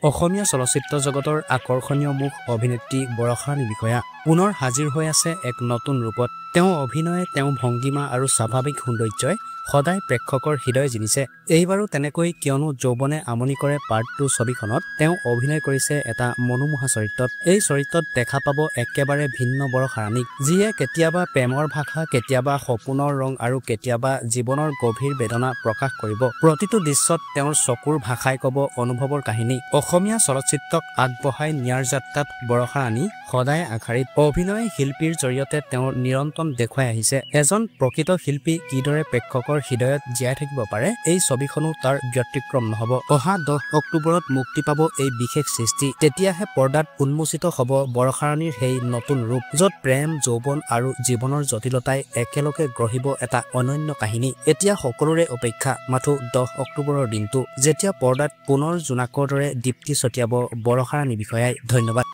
অসমীয়া চলচ্চিত্ৰ জগতৰ আকৰ্ষণীয় মুখ অভিনেত্ৰী বৰষাৰাণী বিষয়া পুনৰ হাজিৰ হৈ আছে এক নতুন ৰূপত। তেওঁ অভিনয়ে তেওঁ ভংগীমা আৰু স্বাভাৱিক সৌন্দৰ্যই সদায় প্ৰেক্ষকৰ হৃদয় জিনিছে। এইবাৰো তেনেকৈ কিয়নো যৌৱনে আমনি কৰে পাৰ্ট 2 ছবিখনত তেওঁ অভিনয় কৰিছে এটা মনোমোহা চৰিত্ৰত। এই চৰিত্ৰত দেখা পাব একেবাৰে ভিন্ন বৰষাৰাণীক, যিয়ে কেতিয়াবা প্ৰেমৰ ভাষা, কেতিয়াবা সপোনৰ ৰং আৰু কেতিয়াবা জীৱনৰ গভীৰ বেদনা প্ৰকাশ কৰিব। প্ৰতিটো দৃশ্যত তেওঁৰ চকুৰ ভাষাই কব অনুভৱৰ কাহিনী। অসমীয়া চলচ্চিত্ৰক আগবঢ়াই নিয়াৰ যাত্ৰাত বৰষাৰাণী সদায় আগশাৰীত। অভিনয় শিল্পীৰ জৰিয়তে তেওঁৰ নিৰন্তন দেখুৱাই আহিছে এজন প্ৰকৃত শিল্পী কিদৰে প্ৰেক্ষকৰ হৃদয়ত জীয়াই থাকিব পাৰে। এই ছবিখনো তাৰ ব্যতিক্ৰম নহব। অহা 10 অক্টোবৰত মুক্তি পাব এই বিশেষ সৃষ্টি। তেতিয়াহে পৰ্দাত উন্মোচিত হব বৰষাৰাণীৰ সেই নতুন ৰূপ, যত প্ৰেম, যৌৱন আৰু জীৱনৰ জটিলতাই একেলগে গঢ়িব এটা অনন্য কাহিনী। এতিয়া সকলোৰে অপেক্ষা মাথো 10 অক্টোবৰৰ দিনটো, যেতিয়া পৰ্দাত পুনৰ জোনাকৰ দৰে দীপ্তি ছটিয়াব বৰষাৰাণী বিষয়াই। ধন্যবাদ।